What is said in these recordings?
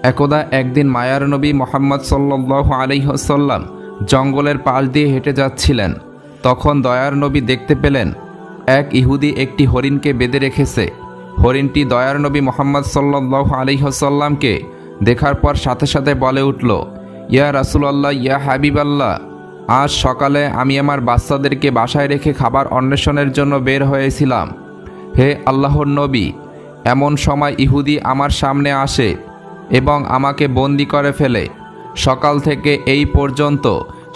একদা একদিন মায়ার নবী মুহাম্মদ সাল্লাল্লাহু আলাইহি ওয়াসাল্লাম জঙ্গলের পাশ দিয়ে হেঁটে যাচ্ছিলেন। তখন দয়ার নবী দেখতে পেলেন এক ইহুদি একটি হরিণকে বেঁধে রেখেছে। হরিণটি দয়ার নবী মুহাম্মদ সাল্লাল্লাহু আলাইহি ওয়াসাল্লামকে দেখার পর সাথে সাথে বলে উঠল, ইয়া রাসূলুল্লাহ, ইয়া হাবিবাল্লাহ, আজ সকালে আমি আমার বাচ্চাদেরকে বাসায় রেখে খাবার অন্বেষণের জন্য বের হয়েছিলাম। হে আল্লাহর নবী, এমন সময় ইহুদি আমার সামনে আসে এবং আমাকে বন্দি করে ফেলে। সকাল থেকে এই পর্যন্ত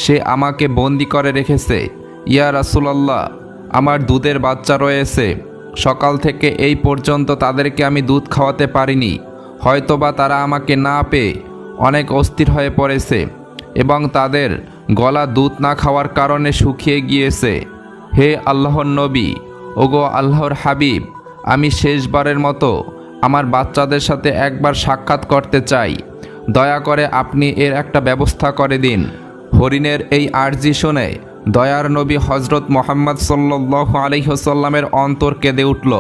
সে আমাকে বন্দি করে রেখেছে। ইয়া রাসূলুল্লাহ, আমার দুধের বাচ্চা রয়েছে। সকাল থেকে এই পর্যন্ত তাদেরকে আমি দুধ খাওয়াতে পারিনি। হয়তোবা তারা আমাকে না পেয়ে অনেক অস্থির হয়ে পড়েছে এবং তাদের গলা দুধ না খাওয়ার কারণে শুকিয়ে গিয়েছে। হে আল্লাহর নবী, ওগো আল্লাহর হাবিব, আমি শেষবারের মতো আমার বাচ্চাদের সাথে একবার সাক্ষাৎ করতে চাই। দয়া করে আপনি এর একটা ব্যবস্থা করে দিন। হরিণের এই আর্জি শুনে দয়ার নবী হজরত মুহাম্মদ সাল্লাল্লাহু আলাইহি ওয়াসাল্লামের অন্তর কেঁদে উঠল।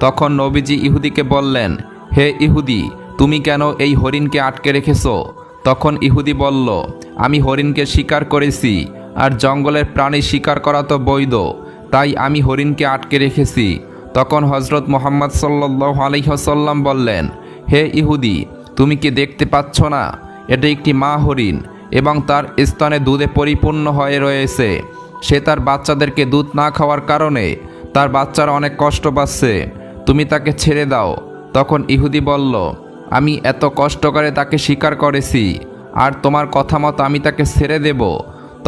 তখন নবীজি ইহুদিকে বললেন, হে ইহুদি, তুমি কেন এই হরিণকে আটকে রেখেছো? তখন ইহুদি বলল, আমি হরিণকে শিকার করেছি, আর জঙ্গলের প্রাণী শিকার করা তো বৈধ, তাই আমি হরিণকে আটকে রেখেছি। তখন হজরত মুহাম্মদ সাল্লাল্লাহু আলাইহি ওয়াসাল্লাম বললেন, হে ইহুদি, তুমি কি দেখতে পাচ্ছ না এটা একটি মা হরিণ এবং তার স্তনে দুধে পরিপূর্ণ হয়ে রয়েছে। সে তার বাচ্চাদেরকে দুধ না খাওয়ার কারণে তার বাচ্চারা অনেক কষ্ট পাচ্ছে। তুমি তাকে ছেড়ে দাও। তখন ইহুদি বলল, আমি এত কষ্ট করে তাকে শিকার করেছি, আর তোমার কথা মতো আমি তাকে ছেড়ে দেব?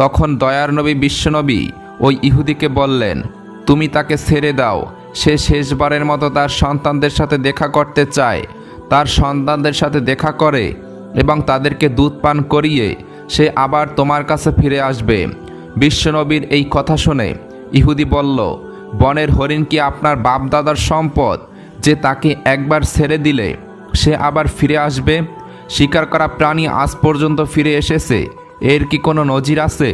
তখন দয়ার নবী বিশ্বনবী ওই ইহুদিকে বললেন, তুমি তাকে ছেড়ে দাও। সে শেষবারের মতো তার সন্তানদের সাথে দেখা করতে চায়। তার সন্তানদের সাথে দেখা করে এবং তাদেরকে দুধ পান করিয়ে সে আবার তোমার কাছে ফিরে আসবে। বিশ্বনবীর এই কথা শুনে ইহুদি বলল, বনের হরিণ কি আপনার বাপদাদার সম্পদ যে তাকে একবার ছেড়ে দিলে সে আবার ফিরে আসবে? শিকার করা প্রাণী আজ পর্যন্ত ফিরে এসেছে, এর কি কোনো নজির আছে?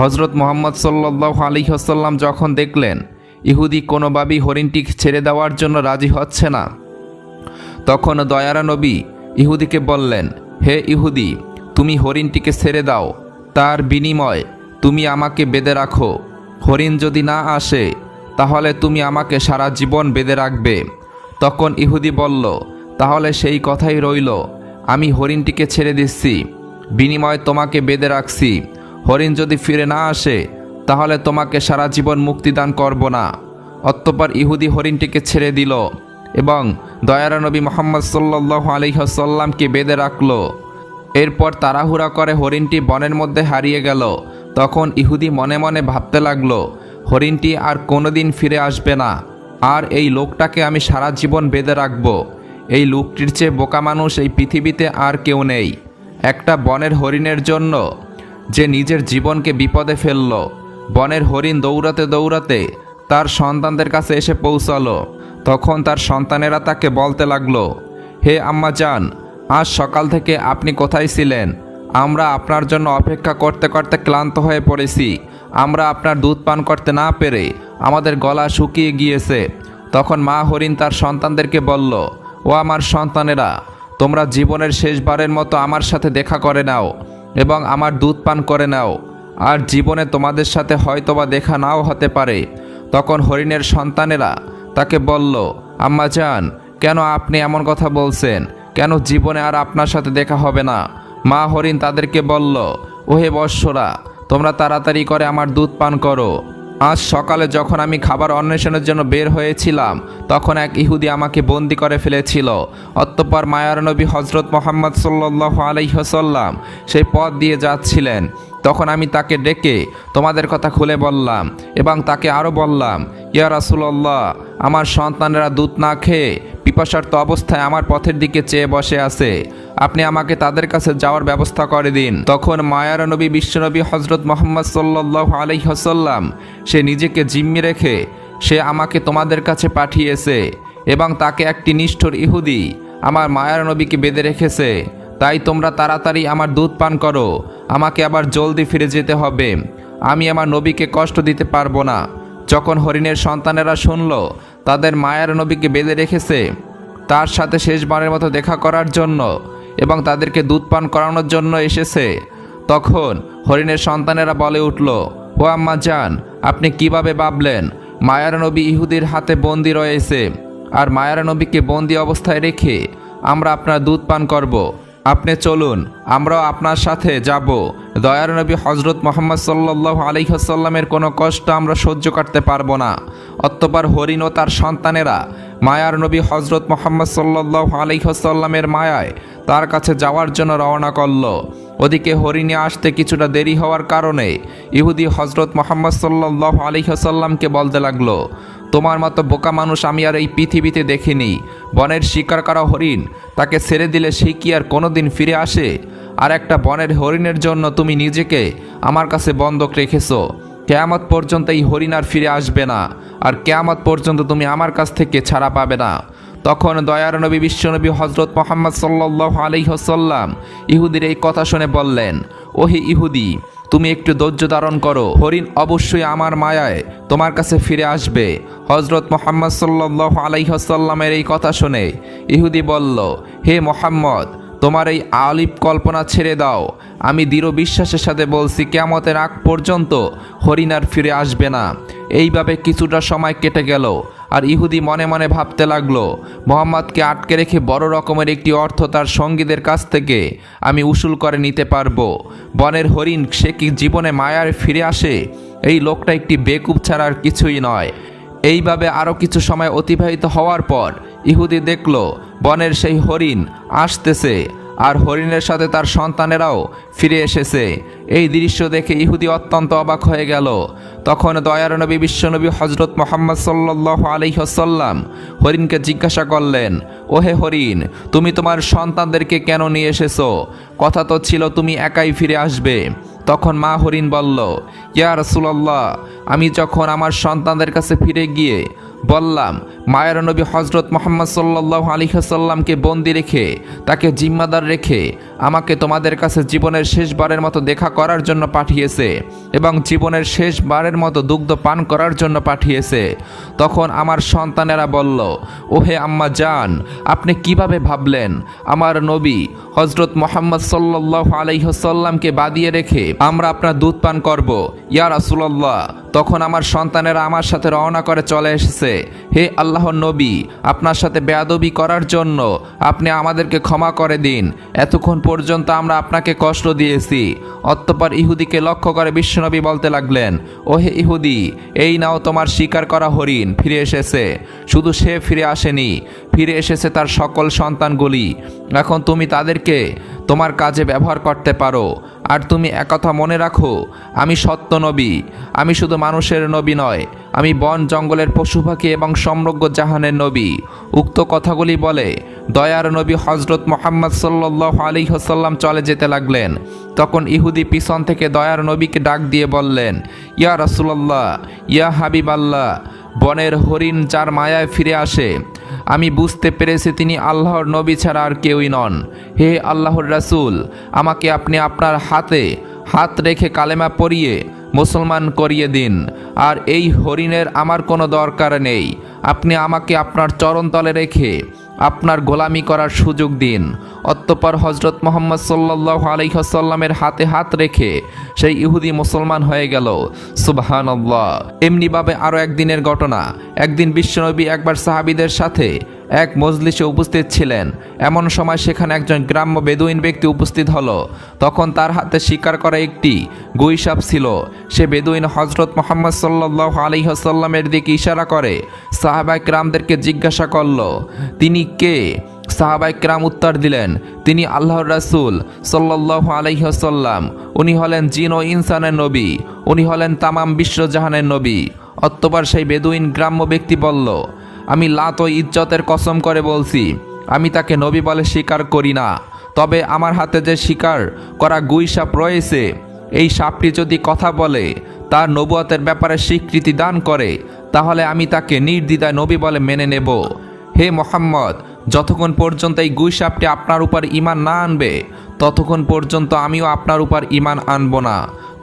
হজরত মুহাম্মদ সাল্লাল্লাহু আলাইহি ওয়াসাল্লাম যখন দেখলেন ইহুদি কোনোভাবেই হরিণটি ছেড়ে দেওয়ার জন্য রাজি হচ্ছে না, তখন দয়ারা নবী ইহুদিকে বললেন, হে ইহুদি, তুমি হরিণটিকে ছেড়ে দাও। তার বিনিময়ে তুমি আমাকে বেঁধে রাখো। হরিণ যদি না আসে তাহলে তুমি আমাকে সারা জীবন বেঁধে রাখবে। তখন ইহুদি বলল, তাহলে সেই কথাই রইল, আমি হরিণটিকে ছেড়ে দিচ্ছি, বিনিময়ে তোমাকে বেঁধে রাখছি। হরিণ যদি ফিরে না আসে তাহলে তোমাকে সারা জীবন মুক্তিদান করব না। অতঃপর ইহুদি হরিণটিকে ছেড়ে দিল এবং দয়ারা নবী মুহাম্মদ সাল্লাল্লাহু আলাইহি ওয়াসাল্লামকে বেঁধে রাখল। এরপর তাড়াহুড়া করে হরিণটি বনের মধ্যে হারিয়ে গেল। তখন ইহুদি মনে মনে ভাবতে লাগলো, হরিণটি আর কোনোদিন ফিরে আসবে না, আর এই লোকটাকে আমি সারা জীবন বেঁধে রাখব। এই লোকটির চেয়ে বোকা মানুষ এই পৃথিবীতে আর কেউ নেই। একটা বনের হরিণের জন্য যে নিজের জীবনকে বিপদে ফেলল। বনের হরিণ দৌড়াতে দৌড়াতে তার সন্তানদের কাছে এসে পৌঁছালো। তখন তার সন্তানেরা তাকে বলতে লাগলো, হে আম্মা জান, আজ সকাল থেকে আপনি কোথায় ছিলেন? আমরা আপনার জন্য অপেক্ষা করতে করতে ক্লান্ত হয়ে পড়েছি। আমরা আপনার দুধ পান করতে না পেরে আমাদের গলা শুকিয়ে গিয়েছে। তখন মা হরিণ তার সন্তানদেরকে বলল, ও আমার সন্তানেরা, তোমরা জীবনের শেষবারের মতো আমার সাথে দেখা করে নাও এবং আমার দুধ পান করে নাও, আর জীবনে তোমাদের সাথে হয়তোবা দেখা নাও হতে পারে। তখন হরিণের সন্তানেরা তাকে বলল, আম্মা জান, কেন আপনি এমন কথা বলছেন? কেন জীবনে আর আপনার সাথে দেখা হবে না? মা হরিণ তাদেরকে বলল, ওহে বৎসরা, তোমরা তাড়াতাড়ি করে আমার দুধ পান করো। আজ সকালে যখন আমি খাবার অন্বেষণের জন্য বের হয়েছিলাম তখন এক ইহুদি আমাকে বন্দি করে ফেলেছিল। অতঃপর মায়ার নবী হজরত মুহাম্মদ সাল্লাল্লাহু আলাইহি ওয়াসাল্লাম সেই পথ দিয়ে যাচ্ছিলেন। তখন আমি তাকে ডেকে তোমাদের কথা খুলে বললাম এবং তাকে আরও বললাম, ইয়া রাসূলুল্লাহ, আমার সন্তানেরা দুধ না খেয়ে পিপাসার্ত অবস্থায় আমার পথের দিকে চেয়ে বসে আছে, আপনি আমাকে তাদের কাছে যাওয়ার ব্যবস্থা করে দিন। তখন মায়ার নবী বিশ্বনবী হজরত মুহাম্মদ সাল্লাল্লাহু আলাইহি ওয়াসাল্লাম সে নিজেকে জিম্মি রেখে সে আমাকে তোমাদের কাছে পাঠিয়েছে এবং তাকে একটি নিষ্ঠুর ইহুদি আমার মায়ার নবীকে বেঁধে রেখেছে। তাই তোমরা তাড়াতাড়ি আমার দুধ পান করো, আমাকে আবার জলদি ফিরে যেতে হবে। আমি আমার নবীকে কষ্ট দিতে পারবো না। যখন হরিণের সন্তানেরা শুনল তাদের মায়ার নবীকে বেঁধে রেখেছে তার সাথে শেষবারের মতো দেখা করার জন্য, এবং তাদেরকে দুধ পান করানোর জন্য এসেছে। তখন হরিণের সন্তানেরা বলে উঠল, ও আম্মা জান, আপনি কিভাবে ভাবলেন মায়ার নবী ইহুদির হাতে বন্দী রয়েছে, আর মায়ার নবীকে বন্দী অবস্থায় রেখে আমরা আপনার দুধ পান করব? আপনি চলুন, আমরাও আপনার সাথে যাব। দয়ার নবী হজরত মুহাম্মদ সাল্লাল্লাহু আলাইহি ওয়াসাল্লামের কোনো কষ্ট আমরা সহ্য করতে পারবো না। অতঃপর হরিণ ও তার সন্তানেরা মায়ার নবী হজরত মুহাম্মদ সাল্লাল্লাহু আলাইহি ওয়াসাল্লামের মায়ায় তার কাছে যাওয়ার জন্য রওনা করল। ওদিকে হরিণে আসতে কিছুটা দেরি হওয়ার কারণে ইহুদি হজরত মুহাম্মদ সাল্লাল্লাহু আলাইহি ওয়াসাল্লামকে বলতে লাগলো, তোমার মতো বোকা মানুষ আমি আর এই পৃথিবীতে দেখিনি। বনের শিকার করা হরিণ, তাকে ছেড়ে দিলে সে কি আর কোনোদিন ফিরে আসে? আর একটা বনের হরিণের জন্য তুমি নিজেকে আমার কাছে বন্ধক রেখেছো। কিয়ামত পর্যন্ত এই হরিণ আর ফিরে আসবে না, আর কিয়ামত পর্যন্ত তুমি আমার কাছ থেকে ছাড়া পাবে না। তখন দয়ার নবী বিশ্বনবী হজরত মুহাম্মদ সাল্লাল্লাহু আলাইহি ওয়াসাল্লাম ইহুদির এই কথা শুনে বললেন, ওহে ইহুদি, তুমি একটু ধৈর্য ধারণ করো, হরিণ অবশ্যই আমার মায়ায় তোমার কাছে ফিরে আসবে। হজরত মুহাম্মদ সাল্লাল্লাহু আলাইহি ওয়াসাল্লামের এই কথা শুনে ইহুদি বলল, হে মুহাম্মদ, তোমার এই আলিপ কল্পনা ছেড়ে দাও। আমি দৃঢ় বিশ্বাসের সাথে বলছি, কিয়ামতের আগ পর্যন্ত হরিণ আর ফিরে আসবে না। এইভাবে কিছুটা সময় কেটে গেল, আর ইহুদি মনে মনে ভাবতে লাগলো, মুহাম্মদকে আটকে রেখে বড় রকমের একটি অর্থ তার সঙ্গীদের কাছ থেকে আমি উসুল করে নিতে পারবো। বনের হরিণ সে কি জীবনে মায়ার ফিরে আসে? এই লোকটা একটি বেকুব ছাড়া আর কিছুই নয়। এইভাবে আরও কিছু সময় অতিবাহিত হওয়ার পর ইহুদি দেখল বনের সেই হরিণ আসতেছে, আর হরিণের সাথে তার সন্তানেরাও ফিরে এসেছে। এই দৃশ্য দেখে ইহুদি অত্যন্ত অবাক হয়ে গেল। তখন দয়ার নবী বিশ্বনবী হজরত মুহাম্মদ সাল্লাল্লাহু আলাইহি ওয়াসাল্লাম হরিণকে জিজ্ঞাসা করলেন, ওহে হরিণ, তুমি তোমার সন্তানদেরকে কেন নিয়ে এসেছো? কথা তো ছিল তুমি একাই ফিরে আসবে। তখন মা হরিণ বলল, ইয়া রাসূলুল্লাহ, আমি যখন আমার সন্তানদের কাছে ফিরে গিয়ে বললাম মায়ের নবী হজরত মুহাম্মদ সাল্লাল্লাহু আলাইহি ওয়াসাল্লামকে বন্দি রেখে তাকে জিম্মাদার রেখে আমাকে তোমাদের কাছে জীবনের শেষবারের মতো দেখা করার জন্য পাঠিয়েছে এবং জীবনের শেষবারের মতো দুগ্ধ পান করার জন্য পাঠিয়েছে, তখন আমার সন্তানেরা বলল, ওহে আম্মা জান, আপনি কিভাবে ভাবলেন আমার নবী হজরত মুহাম্মদ সাল্লাল্লাহু আলাইহি ওয়াসাল্লামকে বাদিয়ে রেখে আমরা আপনার দুধ পান করব? ইয়া রাসূলুল্লাহ, তখন আমার সন্তানেরা আমার সাথে রওনা করে চলে এসেছে। হে আল্লাহর নবী, আপনার সাথে বেয়াদবি করার জন্য আপনি আমাদেরকে ক্ষমা করে দিন। এতক্ষণ পর্যন্ত আমরা আপনাকে কষ্ট দিয়েছি। অতঃপর ইহুদিকে লক্ষ্য করে বিশ্বনবী বলতে লাগলেন, ওহে ইহুদি, এই নাও তোমার শিকার করা হরিণ ফিরে এসেছে। শুধু সে ফিরে আসেনি, ফিরে এসেছে তার সকল সন্তানগুলি। এখন তুমি তাদেরকে তোমার কাজে ব্যবহার করতে পারো। আর তুমি একথা মনে রাখো, আমি সত্য নবী। আমি শুধু মানুষের নবী নয়, আমি বন জঙ্গলের পশু পাখি এবং সমগ্র জাহানের নবী। উক্ত কথাগুলি বলে দয়ার নবী হজরত মুহাম্মদ সাল্লাল্লাহু আলাইহি ওয়াসাল্লাম চলে যেতে লাগলেন। তখন ইহুদি পিছন থেকে দয়ার নবীকে ডাক দিয়ে বললেন, ইয়া রাসূলুল্লাহ, ইয়া হাবিবাল্লাহ, বনের হরিণ যার মায়ায় ফিরে আসে, আমি বুঝতে পেরেছি তিনি আল্লাহর নবী ছাড়া আর কেউই নন। হে আল্লাহর রাসূল, আমাকে আপনি আপনার হাতে হাত রেখে কালেমা পড়িয়ে মুসলমান করিয়ে দিন। আর এই হরিণের আমার কোনো দরকার নেই। আপনি আমাকে আপনার চরণতলে রেখে আপনার গোলামি করার সুযোগ দিন। অতঃপর হজরত মুহাম্মদ সাল্লাল্লাহু আলাইহি ওয়াসাল্লামের হাতে হাত রেখে সেই ইহুদি মুসলমান হয়ে গেল। সুবহানাল্লাহ। এমনিভাবে আরও একদিনের ঘটনা। একদিন বিশ্বনবী একবার সাহাবীদের সাথে এক মজলিসে উপস্থিত ছিলেন। এমন সময় সেখানে একজন গ্রাম্য বেদুইন ব্যক্তি উপস্থিত হলো। তখন তার হাতে শিকার করা একটি গুই সাপ ছিল। সে বেদুইন হজরত মুহাম্মদ সাল্লাল্লাহু আলাইহি ওয়াসাল্লামের দিকে ইশারা করে সাহাবায়ে কেরামদেরকে জিজ্ঞাসা করল, তিনি কে? সাহাবায়ে কেরাম উত্তর দিলেন, তিনি আল্লাহর রাসূল সাল্লাল্লাহু আলাইহি ওয়াসাল্লাম। উনি হলেন জিন ও ইনসানের নবী। উনি হলেন তামাম বিশ্বজাহানের নবী। অতঃপর সেই বেদুইন গ্রাম্য ব্যক্তি বলল, আমি লাত ও ইজ্জতের কসম করে বলছি, আমি তাকে নবী বলে স্বীকার করি না। তবে আমার হাতে যে শিকার করা গুই সাপ রয়েছে, এই সাপটি যদি কথা বলে, তার নবুয়তের ব্যাপারে স্বীকৃতি দান করে, তাহলে আমি তাকে নির্দ্বিধায় নবী বলে মেনে নেব। হে মুহাম্মদ, যতক্ষণ পর্যন্ত এই গুই সাপটি আপনার উপর ঈমান না আনবে, ততক্ষণ পর্যন্ত আমিও আপনার উপর ঈমান আনব না।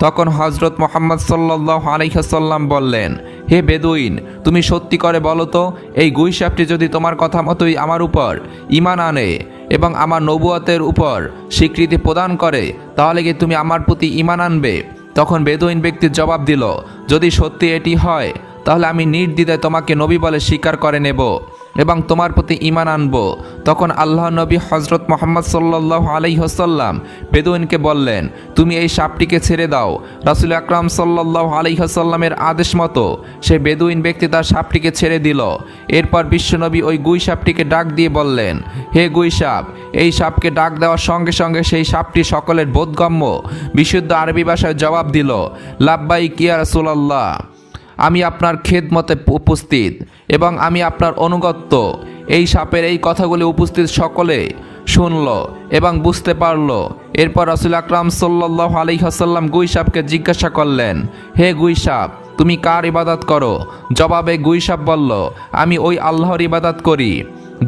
তখন হজরত মুহাম্মদ সাল্লাল্লাহু আলাইহি ওয়াসাল্লাম বললেন, হে বেদুইন, তুমি সত্যি করে বলো তো, এই গুই সাপটি যদি তোমার কথা মতোই আমার উপর ঈমান আনে এবং আমার নবুয়তের উপর স্বীকৃতি প্রদান করে, তাহলে কি তুমি আমার প্রতি ঈমান আনবে? তখন বেদুইন ব্যক্তি জবাব দিল, যদি সত্যি এটি হয় তাহলে আমি নির্দ্বিধায় তোমাকে নবী বলে স্বীকার করে নেব এবং তোমার প্রতি ঈমান আনব। তখন আল্লাহ নবী হজরত মুহাম্মদ সাল্লাল্লাহু আলাইহি ওয়াসাল্লাম বেদুইনকে বললেন, তুমি এই সাপটিকে ছেড়ে দাও। রাসূল আকরাম সাল্লাল্লাহু আলাইহি ওয়াসাল্লামের আদেশ মতো সেই বেদুইন ব্যক্তি তার সাপটিকে ছেড়ে দিল। এরপর বিশ্বনবী ওই গুই সাপটিকে ডাক দিয়ে বললেন, হে গুই সাপ। এই সাপকে ডাক দেওয়ার সঙ্গে সঙ্গে সেই সাপটি সকলের বোধগম্য বিশুদ্ধ আরবি ভাষায় জবাব দিল, লাব্বাইক ইয়া রাসূলুল্লাহ, আমি আপনার খেদমতে উপস্থিত এবং আমি আপনার অনুগত্য। এই সাপের এই কথাগুলি উপস্থিত সকলে শুনল এবং বুঝতে পারল। এরপর রাসূল আকরাম সাল্লাল্লাহু আলাইহি ওয়াসাল্লাম গুই সাপকে জিজ্ঞাসা করলেন, হে গুই সাপ, তুমি কার ইবাদত করো? জবাবে গুই সাপ বলল, আমি ওই আল্লাহর ইবাদত করি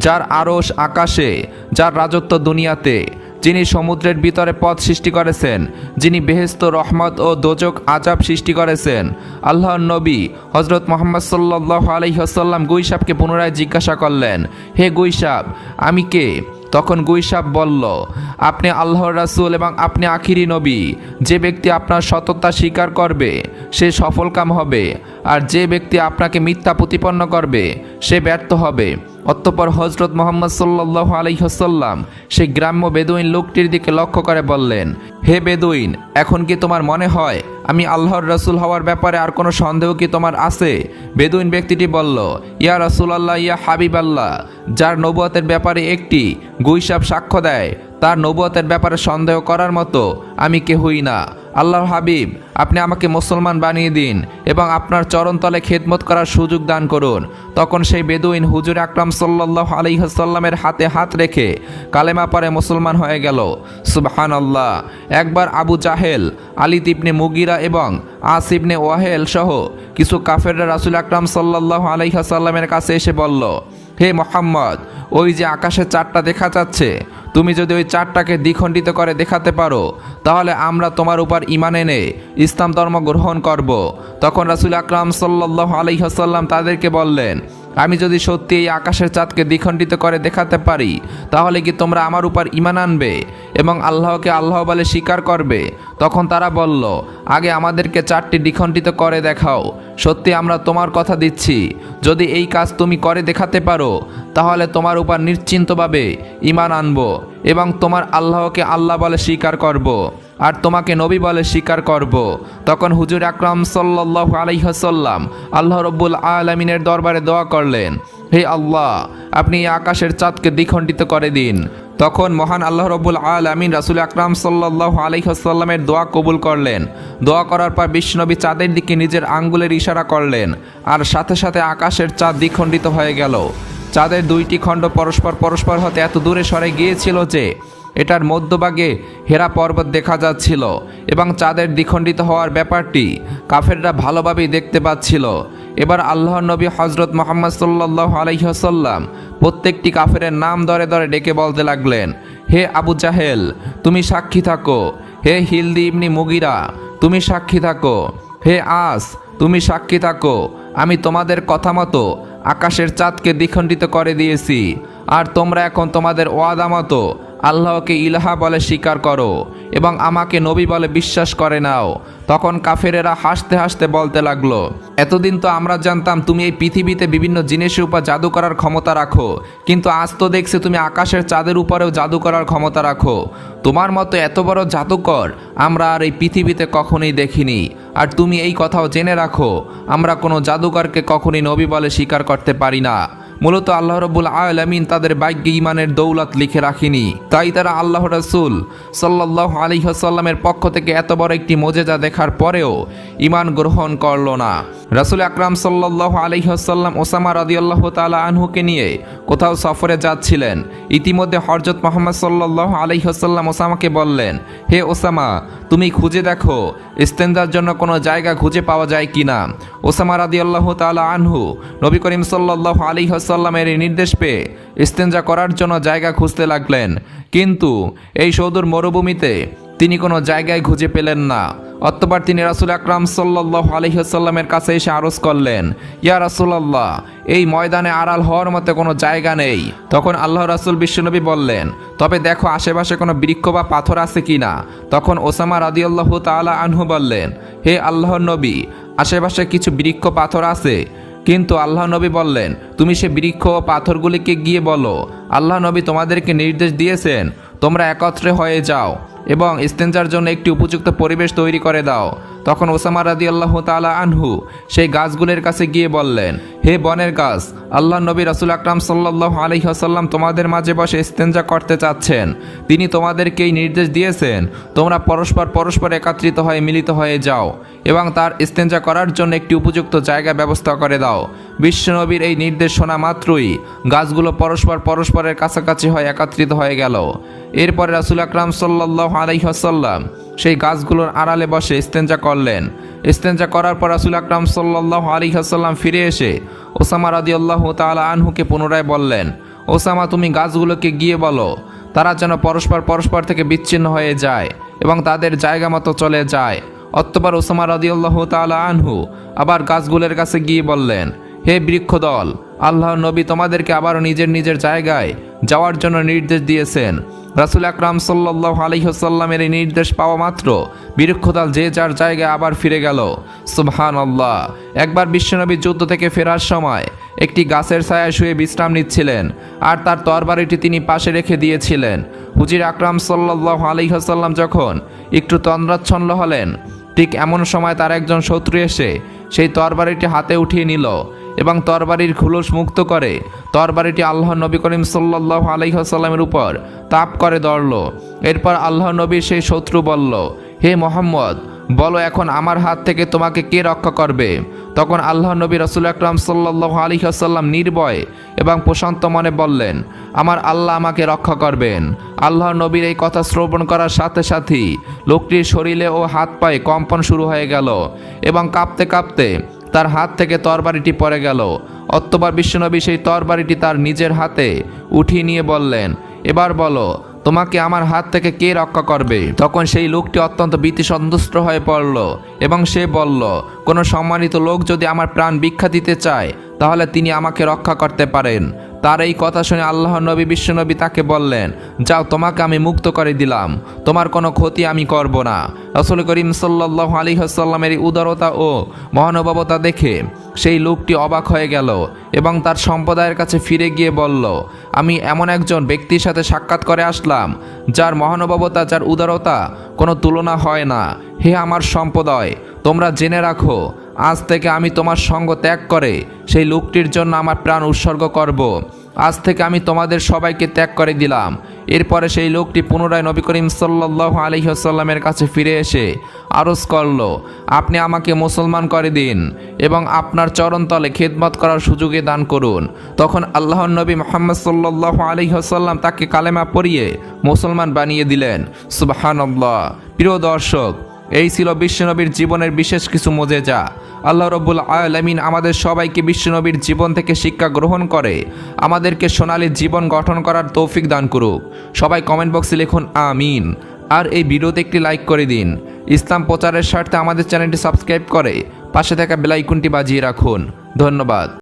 যার আরশ আকাশে, যার রাজত্ব দুনিয়াতে, যিনি সমুদ্রের ভিতরে পথ সৃষ্টি করেছেন, যিনি বেহেশত রহমত ও দোজক আযাব সৃষ্টি করেছেন। আল্লাহর নবী হযরত মুহাম্মদ সাল্লাল্লাহু আলাইহি ওয়াসাল্লাম গুই সাপকে পুনরায় জিজ্ঞাসা করলেন, হে গুই সাপ, আমি কে? তখন গুই সাপ বলল, আপনি আল্লাহর রাসূল এবং আপনি আখিরি নবী। যে ব্যক্তি আপনার সততা স্বীকার করবে সে সফলকাম হবে, আর যে ব্যক্তি আপনাকে মিথ্যা প্রতিপন্ন করবে সে ব্যর্থ হবে। অতঃপর হযরত মুহাম্মদ সাল্লাল্লাহু আলাইহি ওয়াসাল্লাম সেই গ্রাম্য বেদুইন লোকটির দিকে লক্ষ্য করে বললেন, হে বেদুইন, এখন কি তোমার মনে হয় আমি আল্লাহর রাসূল হওয়ার ব্যাপারে আর কোনো সন্দেহ কি তোমার আছে? বেদুইন ব্যক্তিটি বলল, ইয়া রাসূলুল্লাহ, ইয়া হাবিবাল্লাহ, যার নবুয়তের ব্যাপারে একটি গুই সাপ সাক্ষ্য দেয়, তার নবুয়তের ব্যাপারে সন্দেহ করার মতো আমি কেহই না। আল্লাহর হাবিব, আপনি আমাকে মুসলমান বানিয়ে দিন এবং আপনার চরণতলে খেদমত করার সুযোগ দান করুন। তখন সেই বেদুইন হুজুর আকরাম সাল্লাল্লাহু আলাইহি ওয়াসাল্লামের হাতে হাত রেখে কালেমা পড়ে মুসলমান হয়ে গেল। সুবহানাল্লাহ। একবার আবু জাহেল, আলিদ ইবনে মুগিরা এবং আস ইবনে ওয়াহেল সহ কিছু কাফেররা রাসূল আকরাম সাল্লাল্লাহু আলাইহি ওয়াসাল্লামের কাছে এসে বলল, হে মুহাম্মদ, ওই যে আকাশে চাঁদটা দেখা যাচ্ছে, তুমি যদি ওই চাঁদটাকে দ্বিখণ্ডিত করে দেখাতে পারো তাহলে আমরা তোমার উপর ঈমান এনে ইসলাম ধর্ম গ্রহণ করব। তখন রাসূল আকরাম সাল্লাল্লাহু আলাইহি ওয়াসাল্লাম তাদেরকে বললেন, আমি যদি সত্যি এই আকাশের চাঁদকে দ্বিখণ্ডিত করে দেখাতে পারি তাহলে কি তোমরা আমার উপর ঈমান আনবে এবং আল্লাহকে আল্লাহ বলে স্বীকার করবে? তখন তারা বলল, আগে আমাদেরকে চাঁদটি দ্বিখণ্ডিত করে দেখাও। সত্যি আমরা তোমার কথা দিচ্ছি, যদি এই কাজ তুমি করে দেখাতে পারো তাহলে তোমার উপর নিশ্চিন্তভাবে ঈমান আনব এবং তোমার আল্লাহকে আল্লাহ বলে স্বীকার করব আর তোমাকে নবী বলে স্বীকার করব। তখন হুজুর আকরাম সাল্লাল্লাহু আলাইহি ওয়াসাল্লাম আল্লাহ রাব্বুল আলামিনের দরবারে দোয়া করলেন, হে আল্লাহ, আপনি এই আকাশের চাঁদকে দ্বিখণ্ডিত করে দিন। তখন মহান আল্লাহ রাব্বুল আলামিন রাসূল আকরাম সাল্লাল্লাহু আলাইহি ওয়াসাল্লামের দোয়া কবুল করলেন। দোয়া করার পর বিশ্বনবী চাঁদের দিকে নিজের আঙ্গুলের ইশারা করলেন আর সাথে সাথে আকাশের চাঁদ দ্বিখণ্ডিত হয়ে গেল। চাঁদের দুইটি খণ্ড পরস্পর হতে এত দূরে সরে গিয়েছিল যে এটার মধ্যভাগে হেরা পর্বত দেখা যাচ্ছিল এবং চাঁদের দ্বিখণ্ডিত হওয়ার ব্যাপারটি কাফেররা ভালোভাবেই দেখতে পাচ্ছিল। এবার আল্লাহর নবী হযরত মুহাম্মদ সাল্লাল্লাহু আলাইহি ওয়াসাল্লাম প্রত্যেকটি কাফেরের নাম ধরে ধরে ডেকে বলতে লাগলেন, হে আবু জাহেল, তুমি সাক্ষী থাকো। হে হিলদি ইবনে মুগিরা, তুমি সাক্ষী থাকো। হে আস, তুমি সাক্ষী থাকো। আমি তোমাদের কথা মতো আকাশের চাঁদকে দ্বিখণ্ডিত করে দিয়েছি আর তোমরা এখন তোমাদের ওয়াদা মতো আল্লাহকে ইলাহা বলে স্বীকার করো এবং আমাকে নবী বলে বিশ্বাস করে নাও। তখন কাফেরেরা হাসতে হাসতে বলতে লাগলো, এতদিন তো আমরা জানতাম তুমি এই পৃথিবীতে বিভিন্ন জিনিসের উপর জাদু করার ক্ষমতা রাখো, কিন্তু আজ তো দেখছি তুমি আকাশের চাঁদের উপরেও জাদু করার ক্ষমতা রাখো। তোমার মতো এত বড় জাদুকর আমরা আর এই পৃথিবীতে কখনোই দেখিনি। আর তুমি এই কথাও জেনে রাখো, আমরা কোনো জাদুকরকে কখনোই নবী বলে স্বীকার করতে পারি না। মূলত আল্লাহ রাব্বুল আলামিন তাদের ভাগ্যে ঈমানের দৌলত লিখে রাখেনি, তাই তারা আল্লাহ রাসূল সাল্লাল্লাহু আলাইহি ওয়াসাল্লামের পক্ষ থেকে এত বড় একটি মুজিজা দেখার পরেও ঈমান গ্রহণ করল না। রাসূল আকরাম সাল্লাল্লাহু আলাইহি ওয়াসাল্লাম ওসামা রাদিয়াল্লাহু তাআলা আনহুকে নিয়ে কোথাও সফরে যাচ্ছিলেন। ইতিমধ্যে হযরত মুহাম্মদ সাল্লাল্লাহু আলাইহি ওয়াসাল্লাম ওসামাকে বললেন, হে ওসামা, তুমি খুঁজে দেখো ইস্তেনজার জন্য কোনো জায়গা খুঁজে পাওয়া যায় কিনা। ওসামা রাদিয়াল্লাহু তাআলা আনহু নবী করিম সাল্লাল্লাহু আলাইহি ওয়াসাল্লামের নির্দেশ পেয়ে ইস্তেনজা করার জন্য জায়গা খুঁজতে লাগলেন, কিন্তু এই সৌদুর মরুভূমিতে তিনি কোনো জায়গায় খুঁজে পেলেন না। অতঃপর তিনি রাসূল আকরাম সাল্লাল্লাহু আলাইহি ওয়াসাল্লামের কাছে এসে আরজ করলেন, ইয়া রাসূলুল্লাহ, এই ময়দানে আড়াল হওয়ার মতো কোনো জায়গা নেই। তখন আল্লাহ রাসূল বিশ্বনবী বললেন, তবে দেখো আশেপাশে কোনো বৃক্ষ বা পাথর আছে কিনা। তখন ওসামা রাদিয়াল্লাহু তাআলা আনহু বললেন, হে আল্লাহর নবী, আশেপাশে কিছু বৃক্ষ পাথর আছে। কিন্তু আল্লাহ নবী বললেন, তুমি সে বৃক্ষ ও পাথরগুলিকে গিয়ে বলো, আল্লাহ নবী তোমাদেরকে নির্দেশ দিয়েছেন তোমরা একত্রে হয়ে যাও এবং ইস্তেঞ্জার জন্য একটি উপযুক্ত পরিবেশ তৈরি করে দাও। তখন ওসামা রাদিয়াল্লাহু তাআলা আনহু সেই গাছগুলির কাছে গিয়ে বললেন, হে বনের গাছ, আল্লাহ নবী রাসূল আকরাম সাল্লাল্লাহু আলাইহি ওয়াসাল্লাম তোমাদের মাঝে বসে ইস্তেঞ্জা করতে চাচ্ছেন। তিনি তোমাদেরকে এই নির্দেশ দিয়েছেন তোমরা পরস্পর একত্রিত হয়ে মিলিত হয়ে যাও এবং তার ইস্তেঞ্জা করার জন্য একটি উপযুক্ত জায়গা ব্যবস্থা করে দাও। বিশ্বনবীর এই নির্দেশ শোনা মাত্রই গাছগুলো পরস্পরের কাছাকাছি হয়ে একত্রিত হয়ে গেল। এরপরে রাসূল আকরাম সাল্লাল্লাহু আলাইহি ওয়াসাল্লাম সেই গাছগুলোর আড়ালে বসে ইস্তেঞ্জা করলেন। ইস্তেঞ্জা করার পর রাসূল আকরাম সাল্লাল্লাহু আলাইহি ওয়াসাল্লাম ফিরে এসে ওসামা রাদিয়াল্লাহু তাআলা আনহুকে পুনরায় বললেন, ওসামা, তুমি গাছগুলোকে গিয়ে বলো তারা যেন পরস্পর থেকে বিচ্ছিন্ন হয়ে যায় এবং তাদের জায়গা মতো চলে যায়। অতঃপর ওসামা রাদিয়াল্লাহু তাআলা আনহু আবার গাছগুলোর কাছে গিয়ে বললেন, হে বৃক্ষদল, আল্লাহর নবী তোমাদেরকে আবারও নিজের জায়গায় যাওয়ার জন্য নির্দেশ দিয়েছেন। রাসূল আকরাম সাল্লাল্লাহু আলাইহি ওয়াসাল্লামের এই নির্দেশ পাওয়া মাত্র বৃক্ষদল যে যার জায়গায় আবার ফিরে গেল। সুবহানাল্লাহ। একবার বিশ্বনবী যুদ্ধ থেকে ফেরার সময় একটি গাছের ছায়ায় শুয়ে বিশ্রাম নিচ্ছিলেন আর তার তরবারিটি তিনি পাশে রেখে দিয়েছিলেন। হুজুর আকরাম সাল্লাল্লাহু আলাইহি ওয়াসাল্লাম যখন একটু তন্দ্রাচ্ছন্ন হলেন, ঠিক এমন সময় তার একজন শত্রু এসে সেই তরবারিটি হাতে উঠিয়ে নিল এবং তরবারির খুলস মুক্ত করে তরবারিটি আল্লাহ নবী করিম সাল্লাল্লাহু আলাইহি ওয়াসাল্লামের উপর তাপ করে ধরল। এরপর আল্লাহ নবীর সেই শত্রু বলল, হে মুহাম্মদ, বলো এখন আমার হাত থেকে তোমাকে কে রক্ষা করবে। তখন আল্লাহ নবী রাসূল আকরাম সাল্লাল্লাহু আলাইহি ওয়াসাল্লাম নির্ভয় এবং প্রশান্ত মনে বললেন, আমার আল্লাহ আমাকে রক্ষা করবেন। আল্লাহ নবীর এই কথা শ্রবণ করার সাথে সাথেই লোকটির শরীরে ও হাত পায়ে কম্পন শুরু হয়ে গেল এবং কাঁপতে কাঁপতে তার হাত থেকে তরবারিটি পড়ে গেল। অতঃপর বিশ্বনবী সেই তরবারিটি তার নিজের হাতে উঠিয়ে নিয়ে বললেন, এবার বলো তোমাকে আমার হাত থেকে কে রক্ষা করবে। তখন সেই লোকটি অত্যন্ত ভীতিসন্ত্রস্ত হয়ে পড়ল এবং সে বলল, কোনো সম্মানিত লোক যদি আমার প্রাণ ভিক্ষা দিতে চায় তাহলে তিনি আমাকে রক্ষা করতে পারেন। তার এই কথা শুনে আল্লাহ নবী বিশ্বনবী তাকে বললেন, যাও, তোমাকে আমি মুক্ত করে দিলাম, তোমার কোনো ক্ষতি আমি করব না। রাসূল করিম সাল্লাল্লাহু আলাইহি ওয়াসাল্লামের এই উদারতা ও মহানুভবতা দেখে সেই লোকটি অবাক হয়ে গেল এবং তার সম্প্রদায়ের কাছে ফিরে গিয়ে বলল, আমি এমন একজন ব্যক্তির সাথে সাক্ষাৎ করে আসলাম যার মহানুভবতা, যার উদারতা কোনো তুলনা হয় না। হে আমার সম্প্রদায়, তোমরা জেনে রাখো, আজ থেকে আমি তোমার সঙ্গ ত্যাগ করে সেই লোকটির জন্য আমার প্রাণ উৎসর্গ করব। আজ থেকে আমি তোমাদের সবাইকে ত্যাগ করে দিলাম। এরপরে সেই লোকটি পুনরায় নবী করিম সাল্লাল্লাহু আলাইহি ওয়াসাল্লামের কাছে ফিরে এসে আরজ করল, আপনি আমাকে মুসলমান করে দিন এবং আপনার চরণতলে খেদমত করার সুযোগে দান করুন। তখন আল্লাহর নবী মুহাম্মদ সাল্লাল্লাহু আলাইহি ওয়াসাল্লাম তাকে কালেমা পড়িয়ে মুসলমান বানিয়ে দিলেন। সুবহানাল্লাহ। প্রিয় দর্শক, এই ছিল বিশ্বনবীর জীবনের বিশেষ কিছু মুজিজা। আল্লাহ রাব্বুল আলামিন আমাদের সবাইকে বিশ্বনবীর জীবন থেকে শিক্ষা গ্রহণ করে আমাদেরকে সোনালী জীবন গঠন করার তৌফিক দান করুক। সবাই কমেন্ট বক্সে লিখুন আমিন। আর এই ভিডিওতে একটি লাইক করে দিন। ইসলাম প্রচারের স্বার্থে আমাদের চ্যানেলটি সাবস্ক্রাইব করে পাশে থাকা বেল আইকনটি বাজিয়ে রাখুন। ধন্যবাদ।